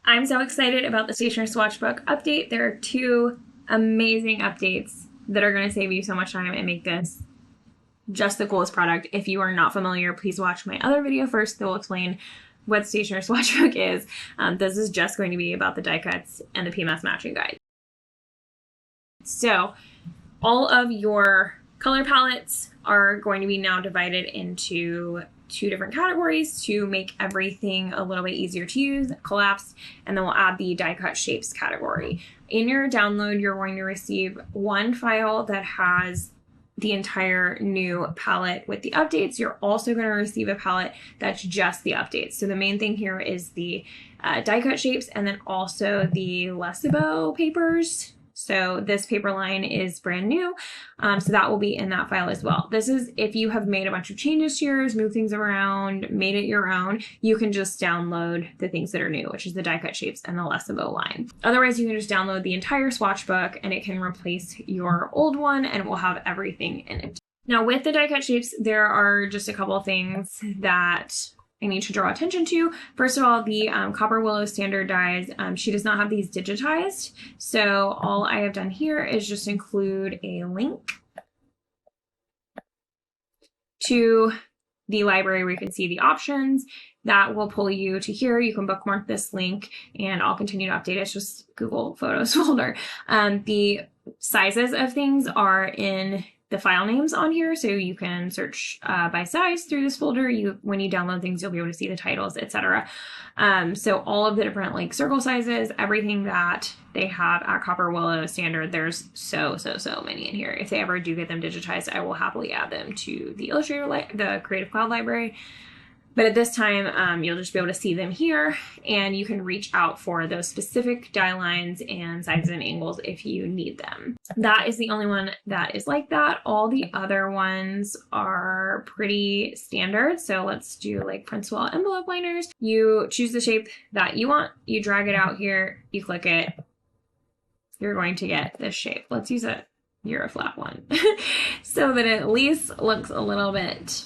I'm so excited about the Stationery Swatchbook update. There are two amazing updates that are going to save you so much time and make this just the coolest product. If you are not familiar, please watch my other video first that will explain what Stationery Swatchbook is. This is just going to be about the die cuts and the PMS matching guide. So all of your color palettes are going to be now divided into two different categories to make everything a little bit easier to use, collapsed, and then we'll add the die cut shapes category. In your download, you're going to receive one file that has the entire new palette with the updates. You're also going to receive a palette that's just the updates. So the main thing here is the die cut shapes and then also the Lesabo papers. So this paper line is brand new, so that will be in that file as well. This is if you have made a bunch of changes to yours, moved things around, made it your own, you can just download the things that are new, which is the die cut shapes and the Lesabo line. Otherwise, you can just download the entire Swatchbook and it can replace your old one and it will have everything in it. Now with the die cut shapes, there are just a couple of things that I need to draw attention to. First of all, the Copper Willow standard dies, she does not have these digitized. So all I have done here is just include a link to the library where you can see the options. That will pull you to here. You can bookmark this link and I'll continue to update it. It's just Google Photos folder. The sizes of things are in the file names on here, so you can search by size through this folder. When you download things, you'll be able to see the titles, etc. So all of the different like circle sizes, everything that they have at Copper Willow standard, there's so many in here. If they ever do get them digitized, I will happily add them to the Illustrator, the Creative Cloud library. But at this time, you'll just be able to see them here, and you can reach out for those specific die lines and sizes and angles if you need them. That is the only one that is like that. All the other ones are pretty standard. So let's do like Principal envelope liners. You choose the shape that you want, you drag it out here, you click it, you're going to get this shape. Let's use a Euroflap one so that it at least looks a little bit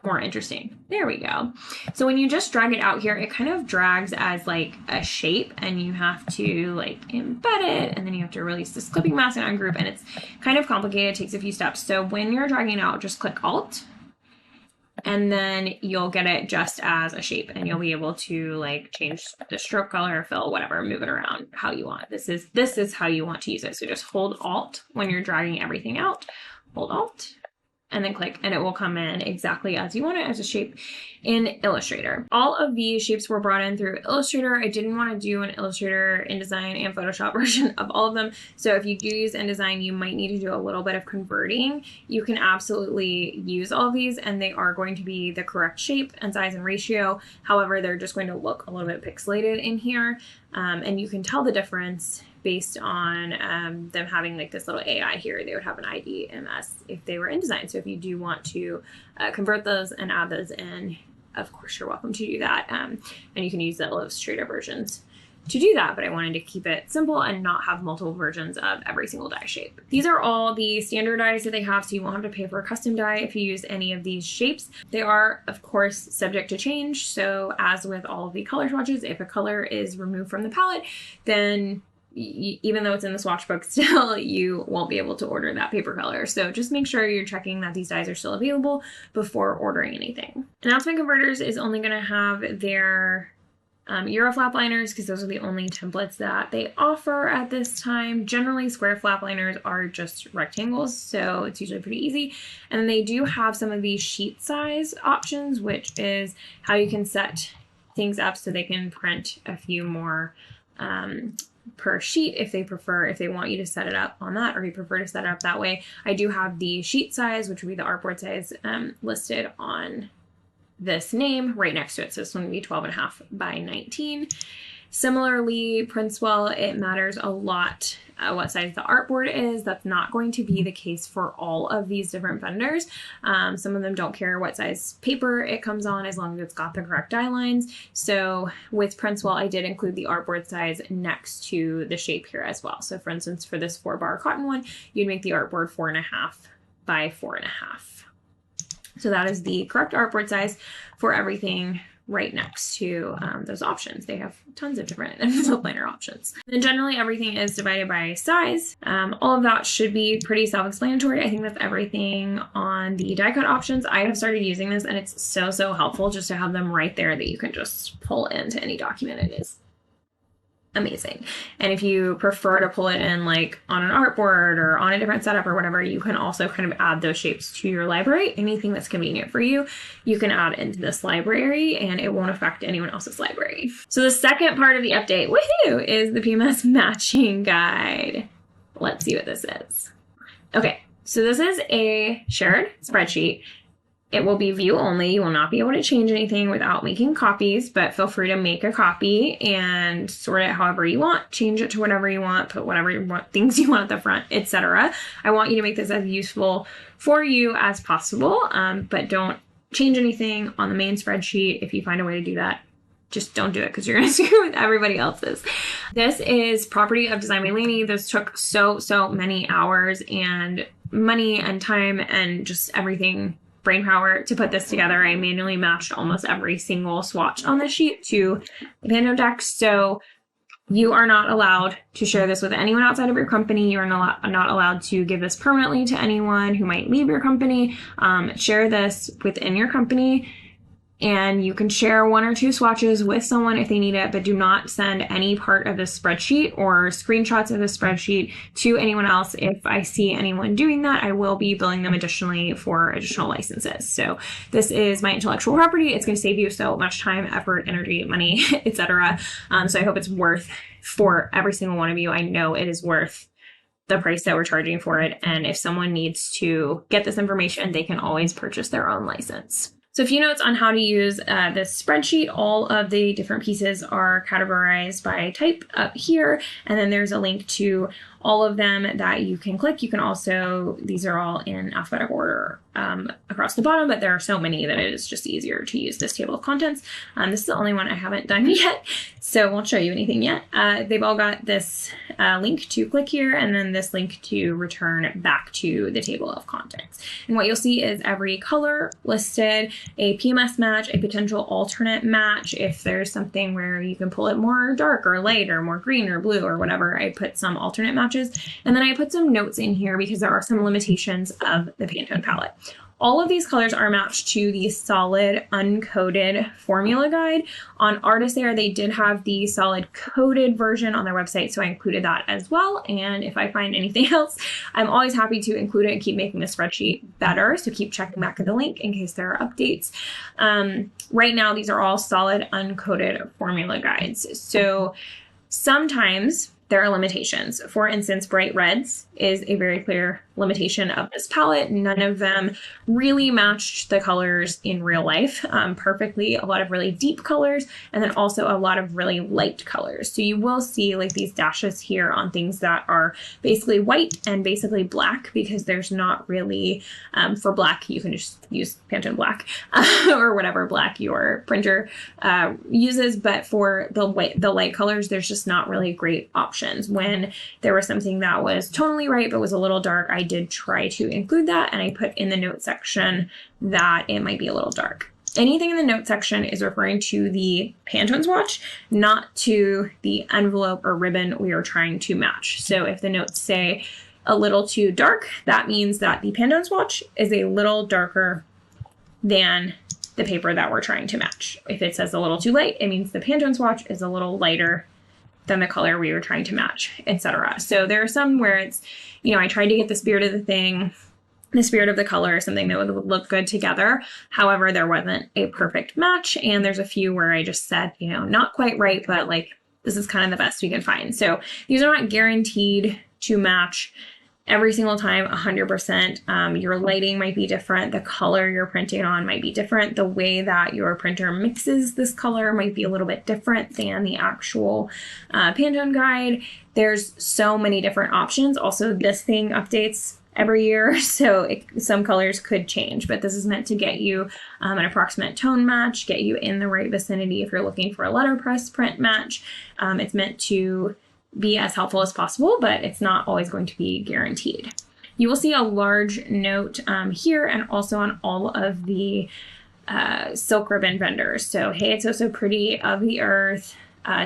more interesting. There we go. So when you just drag it out here, it kind of drags as like a shape and you have to like embed it and then you have to release this clipping mask and ungroup, and it's kind of complicated. It takes a few steps. So when you're dragging it out, just click Alt and then you'll get it just as a shape and you'll be able to like change the stroke color, fill, whatever, move it around how you want. This is how you want to use it. So just hold Alt when you're dragging everything out, hold Alt, and then click, and it will come in exactly as you want it as a shape in Illustrator. All of these shapes were brought in through Illustrator. I didn't want to do an Illustrator, InDesign, and Photoshop version of all of them. So if you do use InDesign, you might need to do a little bit of converting. You can absolutely use all of these and they are going to be the correct shape and size and ratio. However, they're just going to look a little bit pixelated in here. And you can tell the difference based on them having like this little AI here. They would have an IDMS if they were InDesign. So if you do want to convert those and add those in, of course, you're welcome to do that. And you can use the Illustrator versions to do that, but I wanted to keep it simple and not have multiple versions of every single die shape. These are all the standard dies that they have, so you won't have to pay for a custom die if you use any of these shapes. They are, of course, subject to change. So as with all of the color swatches, if a color is removed from the palette, then even though it's in the Swatchbook still, you won't be able to order that paper color. So just make sure you're checking that these dies are still available before ordering anything. Announcement Converters is only going to have their Euroflap liners because those are the only templates that they offer at this time. Generally, square flap liners are just rectangles, so it's usually pretty easy. And then they do have some of these sheet size options, which is how you can set things up so they can print a few more per sheet if they want you to set it up on that, or you prefer to set it up that way. I do have the sheet size, which would be the artboard size, listed on this name right next to it. So this one would be 12.5 by 19. Similarly, Princewell, it matters a lot what size the artboard is. That's not going to be the case for all of these different vendors. Some of them don't care what size paper it comes on as long as it's got the correct die lines. So with Princewell, I did include the artboard size next to the shape here as well. So for instance, for this 4-bar cotton one, you'd make the artboard 4.5 by 4.5. So that is the correct artboard size for everything right next to those options. They have tons of different envelope liner options. And generally everything is divided by size. All of that should be pretty self-explanatory. I think that's everything on the die cut options. I have started using this and it's so, so helpful just to have them right there that you can just pull into any document. It is amazing. And if you prefer to pull it in like on an artboard or on a different setup or whatever, you can also kind of add those shapes to your library. Anything that's convenient for you, you can add into this library and it won't affect anyone else's library. So the second part of the update, woohoo, is the PMS matching guide. Let's see what this is. Okay, so this is a shared spreadsheet. It will be view only. You will not be able to change anything without making copies, but feel free to make a copy and sort it however you want, change it to whatever you want, put whatever you want, things you want at the front, etc. I want you to make this as useful for you as possible, but don't change anything on the main spreadsheet. If you find a way to do that, just don't do it because you're going to screw with everybody else's. This is property of Design by Laney. This took so many hours and money and time and just everything, brain power, to put this together. I manually matched almost every single swatch on the sheet to the Pantone deck. So you are not allowed to share this with anyone outside of your company. You are not allowed to give this permanently to anyone who might leave your company. Share this within your company. And you can share 1 or 2 swatches with someone if they need it, but do not send any part of this spreadsheet or screenshots of the spreadsheet to anyone else. If I see anyone doing that, I will be billing them additionally for additional licenses. So this is my intellectual property. It's going to save you so much time, effort, energy, money, etc. So I hope it's worth for every single one of you. I know it is worth the price that we're charging for it. And if someone needs to get this information, they can always purchase their own license. So a few notes on how to use this spreadsheet. All of the different pieces are categorized by type up here, and then there's a link to all of them that you can click. You can also, these are all in alphabetical order across the bottom, but there are so many that it is just easier to use this table of contents. This is the only one I haven't done yet, so I won't show you anything yet. They've all got this link to click here, and then this link to return back to the table of contents. And what you'll see is every color listed, a PMS match, a potential alternate match. If there's something where you can pull it more dark or light or more green or blue or whatever, I put some alternate matches. And then I put some notes in here because there are some limitations of the Pantone palette. All of these colors are matched to the solid uncoded formula guide. On Artist Air, they did have the solid coded version on their website, so I included that as well. And if I find anything else, I'm always happy to include it and keep making the spreadsheet better. So keep checking back at the link in case there are updates. Right now, these are all solid uncoded formula guides. So sometimes there are limitations. For instance, bright reds is a very clear limitation of this palette. None of them really matched the colors in real life perfectly. A lot of really deep colors, and then also a lot of really light colors. So you will see like these dashes here on things that are basically white and basically black, because there's not really, for black, you can just use Pantone black or whatever black your printer uses. But for the light colors, there's just not really great options. When there was something that was tonally right but was a little dark, I did try to include that, and I put in the note section that it might be a little dark. Anything in the note section is referring to the Pantone swatch, not to the envelope or ribbon we are trying to match. So if the notes say a little too dark, that means that the Pantone swatch is a little darker than the paper that we're trying to match. If it says a little too light, it means the Pantone swatch is a little lighter than the color we were trying to match, etc. So there are some where it's, you know, I tried to get the spirit of the thing, the spirit of the color, something that would look good together. However, there wasn't a perfect match. And there's a few where I just said, you know, not quite right, but like, this is kind of the best we can find. So these are not guaranteed to match every single time 100%. Your lighting might be different. The color you're printing on might be different. The way that your printer mixes this color might be a little bit different than the actual Pantone guide. There's so many different options. Also, this thing updates every year, so some colors could change, but this is meant to get you an approximate tone match, get you in the right vicinity if you're looking for a letterpress print match. It's meant to be as helpful as possible, but it's not always going to be guaranteed. You will see a large note here and also on all of the silk ribbon vendors. So Hey, It's Oh So Pretty, Of the Earth,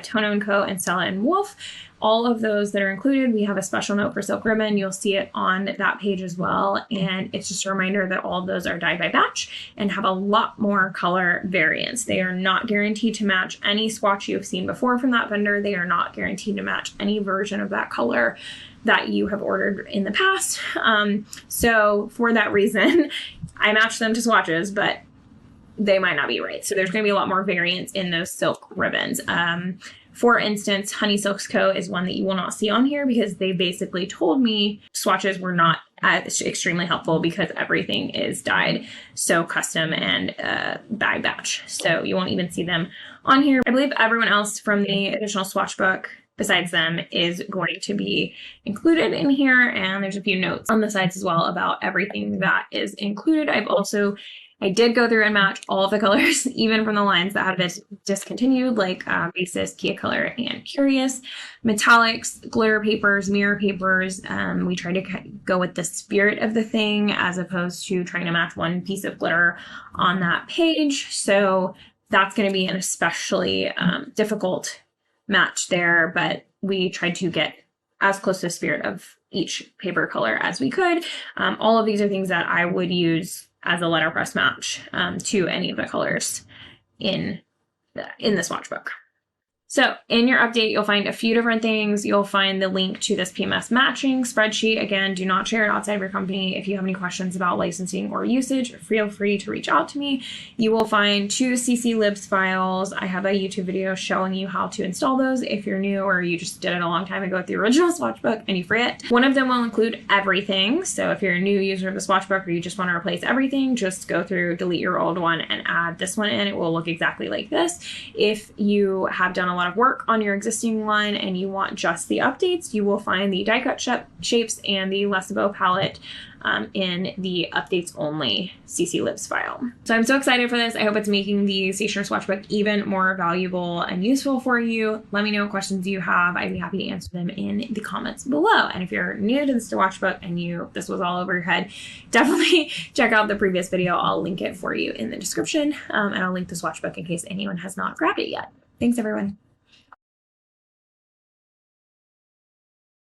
Tono & Co, and Stella & Wolf. All of those that are included, we have a special note for silk ribbon. You'll see it on that page as well. And it's just a reminder that all of those are dyed by batch and have a lot more color variance. They are not guaranteed to match any swatch you've seen before from that vendor. They are not guaranteed to match any version of that color that you have ordered in the past. So for that reason, I match them to swatches, but they might not be right. So there's going to be a lot more variance in those silk ribbons. For instance, Honey Silks Co. is one that you will not see on here because they basically told me swatches were not extremely helpful because everything is dyed so custom and by batch. So you won't even see them on here. I believe everyone else from the additional swatch book besides them is going to be included in here. And there's a few notes on the sides as well about everything that is included. I did go through and match all of the colors, even from the lines that have been discontinued, like Basis, Kia Color, and Curious. Metallics, glitter papers, mirror papers. We tried to go with the spirit of the thing as opposed to trying to match one piece of glitter on that page. So that's going to be an especially difficult match there, but we tried to get as close to the spirit of each paper color as we could. All of these are things that I would use as a letterpress match to any of the colors in the swatch book. So in your update, you'll find a few different things. You'll find the link to this PMS matching spreadsheet. Again, do not share it outside of your company. If you have any questions about licensing or usage, feel free to reach out to me. You will find 2 CC Libs files. I have a YouTube video showing you how to install those if you're new or you just did it a long time ago with the original swatch book and you forget. One of them will include everything. So if you're a new user of the swatch book or you just want to replace everything, just go through, delete your old one and add this one in. It will look exactly like this. If you have done a lot of work on your existing line and you want just the updates, you will find the die cut shapes and the Lesabo palette in the updates only CC Libs file. So I'm so excited for this. I hope it's making the stationery swatch book even more valuable and useful for you. Let me know what questions you have. I'd be happy to answer them in the comments below. And if you're new to the swatch book and this was all over your head, definitely check out the previous video. I'll link it for you in the description and I'll link the swatch book in case anyone has not grabbed it yet. Thanks everyone.